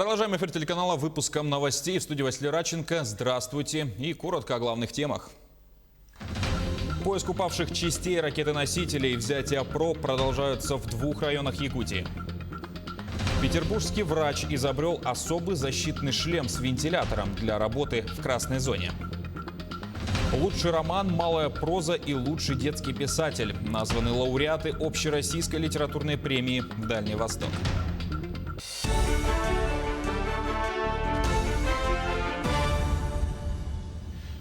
Продолжаем эфир телеканала выпуском новостей. В студии Василий Радченко. Здравствуйте. И коротко о главных темах. Поиск упавших частей ракеты-носителей и взятие проб продолжаются в 2 районах Якутии. Петербургский врач изобрел особый защитный шлем с вентилятором для работы в красной зоне. Лучший роман, малая проза и лучший детский писатель. Названы лауреаты общероссийской литературной премии «Дальний Восток».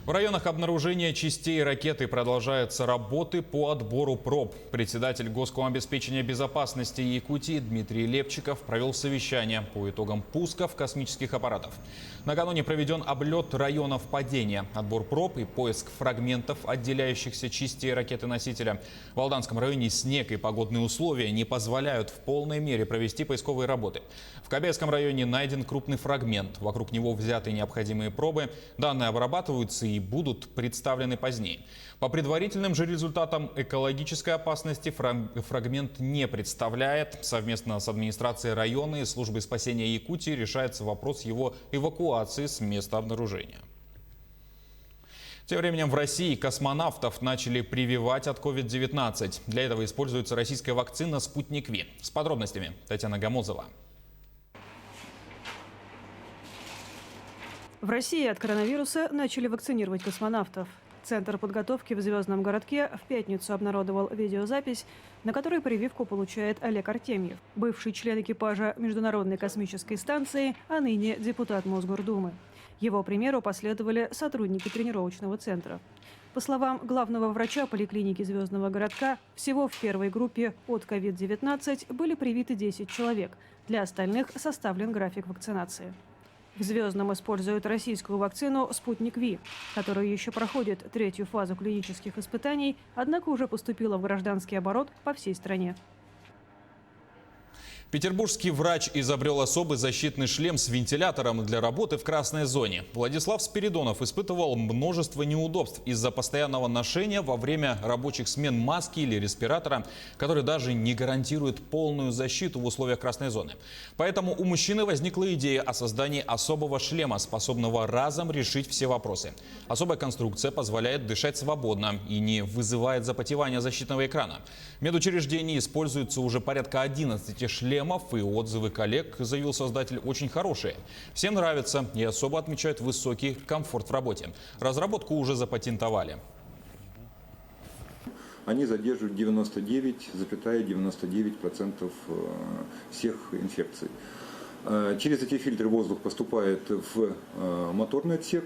В районах обнаружения частей ракеты продолжаются работы по отбору проб. Председатель Госкомобеспечения безопасности Якутии Дмитрий Лепчиков провел совещание по итогам пусков космических аппаратов. Накануне проведен облет районов падения, отбор проб и поиск фрагментов отделяющихся частей ракеты-носителя. В Алданском районе снег и погодные условия не позволяют в полной мере провести поисковые работы. В Кобельском районе найден крупный фрагмент. Вокруг него взяты необходимые пробы. Данные обрабатываются и будут представлены позднее. По предварительным же результатам экологической опасности фрагмент не представляет. Совместно с администрацией района и службой спасения Якутии решается вопрос его эвакуации с места обнаружения. Тем временем в России космонавтов начали прививать от COVID-19. Для этого используется российская вакцина «Спутник Ви». С подробностями Татьяна Гамозова. В России от коронавируса начали вакцинировать космонавтов. Центр подготовки в Звездном городке в пятницу обнародовал видеозапись, на которой прививку получает Олег Артемьев, бывший член экипажа Международной космической станции, а ныне депутат Мосгордумы. Его примеру последовали сотрудники тренировочного центра. По словам главного врача поликлиники Звездного городка, всего в первой группе от COVID-19 были привиты 10 человек. Для остальных составлен график вакцинации. В Звездном используют российскую вакцину «Спутник Ви», которая еще проходит 3-ю фазу клинических испытаний, однако уже поступила в гражданский оборот по всей стране. Петербургский врач изобрел особый защитный шлем с вентилятором для работы в красной зоне. Владислав Спиридонов испытывал множество неудобств из-за постоянного ношения во время рабочих смен маски или респиратора, который даже не гарантирует полную защиту в условиях красной зоны. Поэтому у мужчины возникла идея о создании особого шлема, способного разом решить все вопросы. Особая конструкция позволяет дышать свободно и не вызывает запотевания защитного экрана. В медучреждении используется уже порядка 11 шлемов, и отзывы коллег, заявил создатель, очень хорошие. Всем нравится и особо отмечают высокий комфорт в работе. Разработку уже запатентовали. Они задерживают 99,99% всех инфекций. Через эти фильтры воздух поступает в моторный отсек.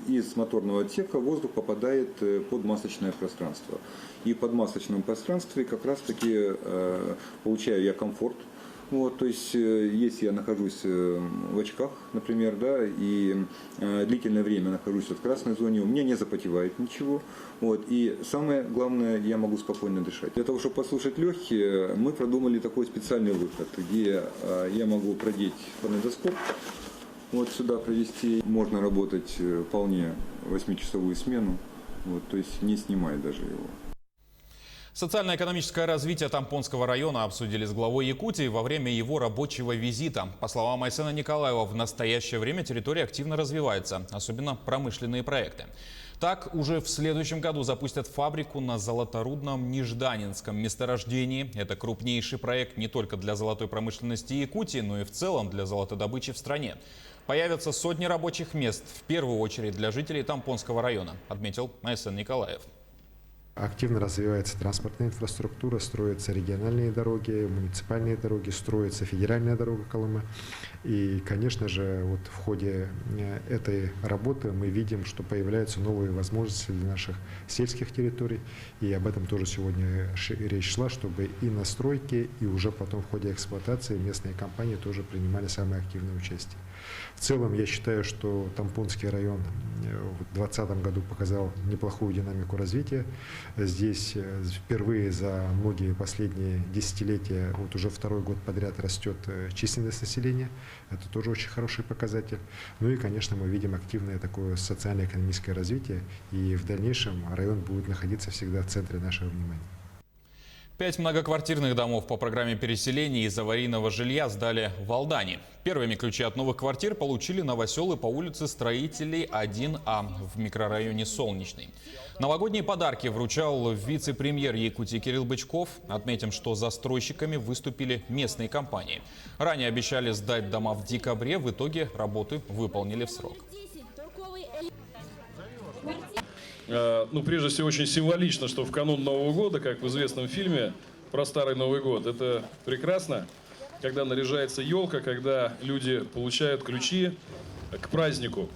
Из моторного отсека воздух попадает под масочное пространство. И под масочном пространстве как раз таки получаю я комфорт. То есть, если я нахожусь в очках, например, и длительное время нахожусь в красной зоне, у меня не запотевает ничего. И самое главное, я могу спокойно дышать. Для того, чтобы послушать легкие, мы продумали такой специальный выход, где я могу продеть фонендоскоп, сюда провести. Можно работать вполне 8-часовую смену, то есть не снимая даже его. Социально-экономическое развитие Тампонского района обсудили с главой Якутии во время его рабочего визита. По словам Айсена Николаева, в настоящее время территория активно развивается, особенно промышленные проекты. Так, уже в следующем году запустят фабрику на золоторудном Нежданинском месторождении. Это крупнейший проект не только для золотой промышленности Якутии, но и в целом для золотодобычи в стране. Появятся сотни рабочих мест, в первую очередь для жителей Тампонского района, отметил Айсен Николаев. Активно развивается транспортная инфраструктура, строятся региональные дороги, муниципальные дороги, строится федеральная дорога Колыма. И, конечно же, в ходе этой работы мы видим, что появляются новые возможности для наших сельских территорий. И об этом тоже сегодня речь шла, чтобы и на стройке, и уже потом в ходе эксплуатации местные компании тоже принимали самое активное участие. В целом, я считаю, что Тампонский район в 2020 году показал неплохую динамику развития. Здесь впервые за многие последние десятилетия, уже 2-й год подряд растет численность населения. Это тоже очень хороший показатель. И, конечно, мы видим активное такое социально-экономическое развитие. И в дальнейшем район будет находиться всегда в центре нашего внимания. 5 многоквартирных домов по программе переселения из аварийного жилья сдали в Алдане. Первыми ключи от новых квартир получили новоселы по улице Строителей 1А в микрорайоне Солнечный. Новогодние подарки вручал вице-премьер Якутии Кирилл Бычков. Отметим, что застройщиками выступили местные компании. Ранее обещали сдать дома в декабре, в итоге работы выполнили в срок. Прежде всего, очень символично, что в канун Нового года, как в известном фильме про Старый Новый год, это прекрасно, когда наряжается елка, когда люди получают ключи к празднику.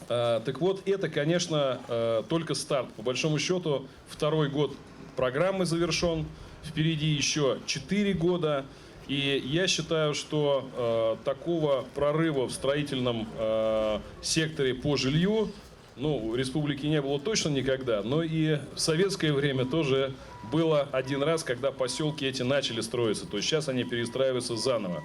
Так вот, это, конечно, только старт. По большому счету, второй год программы завершен, впереди еще 4 года. И я считаю, что такого прорыва в строительном секторе по жилью в республике не было точно никогда, но и в советское время тоже было один раз, когда поселки эти начали строиться. То есть сейчас они перестраиваются заново.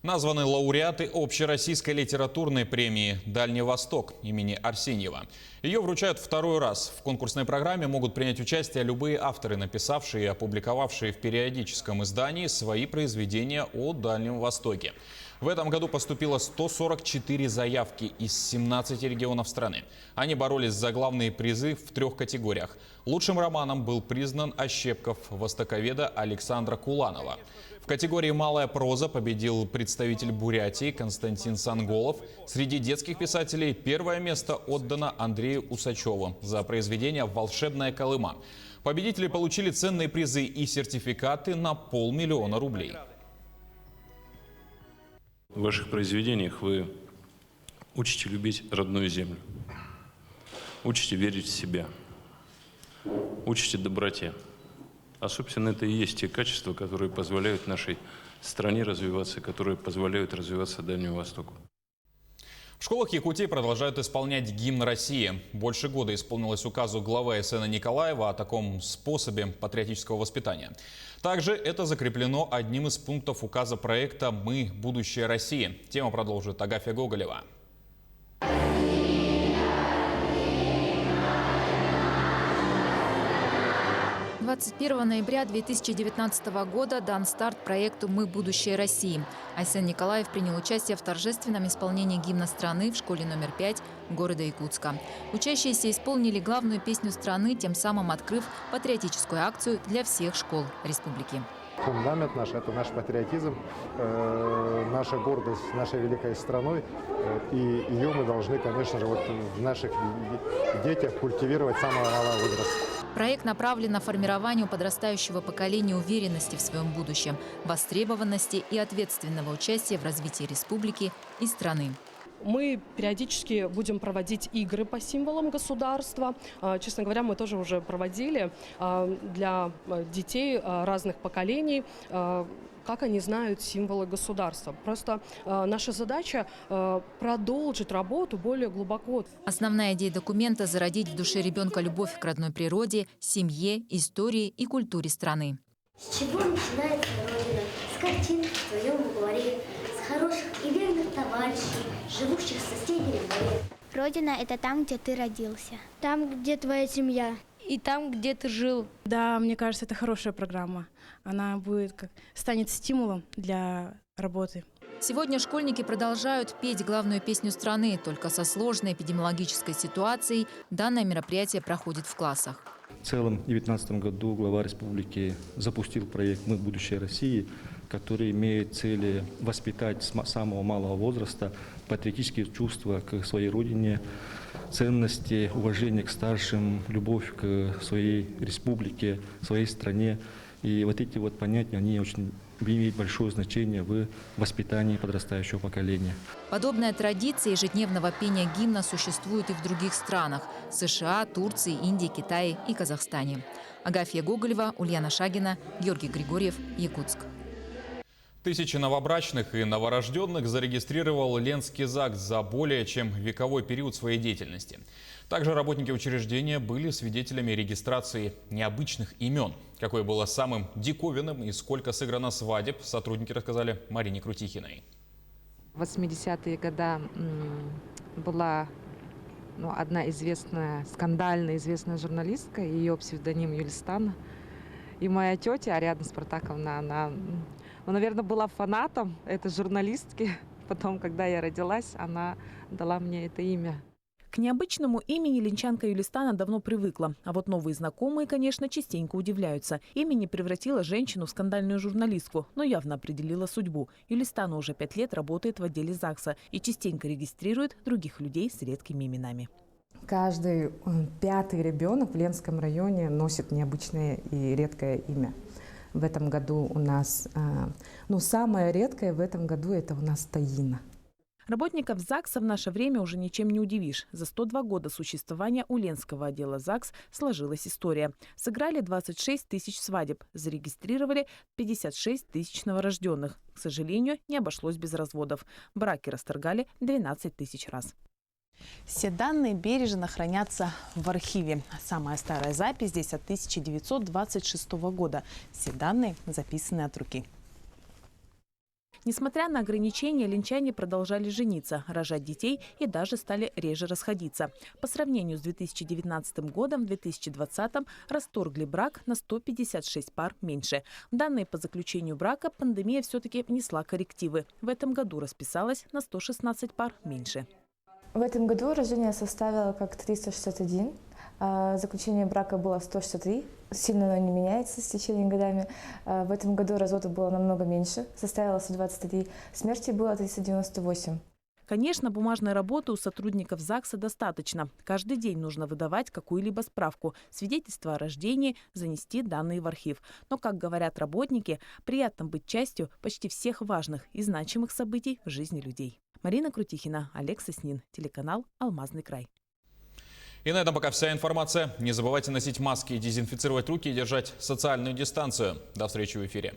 Названы лауреаты общероссийской литературной премии «Дальний Восток» имени Арсеньева. Ее вручают второй раз. В конкурсной программе могут принять участие любые авторы, написавшие и опубликовавшие в периодическом издании свои произведения о Дальнем Востоке. В этом году поступило 144 заявки из 17 регионов страны. Они боролись за главные призы в 3 категориях. Лучшим романом был признан «Ощепков» востоковеда Александра Куланова. В категории «Малая проза» победил представитель Бурятии Константин Санголов. Среди детских писателей первое место отдано Андрею Усачеву за произведение «Волшебная Колыма». Победители получили ценные призы и сертификаты на 500 000 рублей. В ваших произведениях вы учите любить родную землю, учите верить в себя, учите доброте. А, собственно, это и есть те качества, которые позволяют нашей стране развиваться, которые позволяют развиваться Дальнему Востоку. В школах Якутии продолжают исполнять гимн России. Больше года исполнилось указу главы СН Николаева о таком способе патриотического воспитания. Также это закреплено одним из пунктов указа проекта «Мы – будущее России». Тему продолжит Агафья Гоголева. 21 ноября 2019 года дан старт проекту «Мы – будущее России». Айсен Николаев принял участие в торжественном исполнении гимна страны в школе номер 5 города Якутска. Учащиеся исполнили главную песню страны, тем самым открыв патриотическую акцию для всех школ республики. Фундамент наш – это наш патриотизм, наша гордость нашей великой страной. И ее мы должны, конечно же, в наших детях культивировать с самого малого возраста. Проект направлен на формирование у подрастающего поколения уверенности в своем будущем, востребованности и ответственного участия в развитии республики и страны. Мы периодически будем проводить игры по символам государства. Честно говоря, мы тоже уже проводили для детей разных поколений, как они знают символы государства. Просто наша задача продолжить работу более глубоко. Основная идея документа – зародить в душе ребенка любовь к родной природе, семье, истории и культуре страны. С чего начинается Родина? С картин в твоем букваре, с хороших и верных товарищей, живущих с соседями в дворе. Родина – это там, где ты родился. Там, где твоя семья. И там, где ты жил. Да, мне кажется, это хорошая программа. Она станет стимулом для работы. Сегодня школьники продолжают петь главную песню страны. Только со сложной эпидемиологической ситуацией данное мероприятие проходит в классах. В целом, в 2019 году глава республики запустил проект «Мы – будущее России», который имеет цели воспитать с самого малого возраста патриотические чувства к своей родине, ценности, уважение к старшим, любовь к своей республике, своей стране. И вот эти понятия, они очень имеют большое значение в воспитании подрастающего поколения. Подобная традиция ежедневного пения гимна существует и в других странах – США, Турции, Индии, Китае и Казахстане. Агафья Гоголева, Ульяна Шагина, Георгий Григорьев, Якутск. Тысячи новобрачных и новорожденных зарегистрировал Ленский ЗАГС за более чем вековой период своей деятельности. Также работники учреждения были свидетелями регистрации необычных имен. Какое было самым диковинным и сколько сыграно свадеб, сотрудники рассказали Марине Крутихиной. В 80-е годы была одна скандально известная журналистка, ее псевдоним Юлистана. И моя тетя Ариадна Спартаковна, она, ну, наверное, была фанатом этой журналистки. Потом, когда я родилась, она дала мне это имя. К необычному имени линчанка Юлистана давно привыкла. А вот новые знакомые, конечно, частенько удивляются. Имя не превратило женщину в скандальную журналистку, но явно определила судьбу. Юлистана уже 5 лет работает в отделе ЗАГСа и частенько регистрирует других людей с редкими именами. Каждый 5-й ребенок в Ленском районе носит необычное и редкое имя. В этом году у нас, самое редкое в этом году это у нас Таина. Работников ЗАГСа в наше время уже ничем не удивишь. За 102 года существования у Ленского отдела ЗАГС сложилась история. Сыграли 26 тысяч свадеб, зарегистрировали 56 тысяч новорожденных. К сожалению, не обошлось без разводов. Браки расторгали 12 тысяч раз. Все данные бережно хранятся в архиве. Самая старая запись здесь от 1926 года. Все данные записаны от руки. Несмотря на ограничения, ленчане продолжали жениться, рожать детей и даже стали реже расходиться. По сравнению с 2019 годом, в 2020 расторгли брак на 156 пар меньше. Данные по заключению брака пандемия все-таки внесла коррективы. В этом году расписалась на 116 пар меньше. В этом году рождение составило как 361, заключение брака было 163. Сильно оно не меняется с течением годами. В этом году разводов было намного меньше, составило 123, смерти было 398. Конечно, бумажной работы у сотрудников ЗАГСа достаточно. Каждый день нужно выдавать какую-либо справку, свидетельство о рождении, занести данные в архив. Но, как говорят работники, приятно быть частью почти всех важных и значимых событий в жизни людей. Марина Крутихина, Олег Соснин, телеканал «Алмазный край». И на этом пока вся информация. Не забывайте носить маски, дезинфицировать руки и держать социальную дистанцию. До встречи в эфире.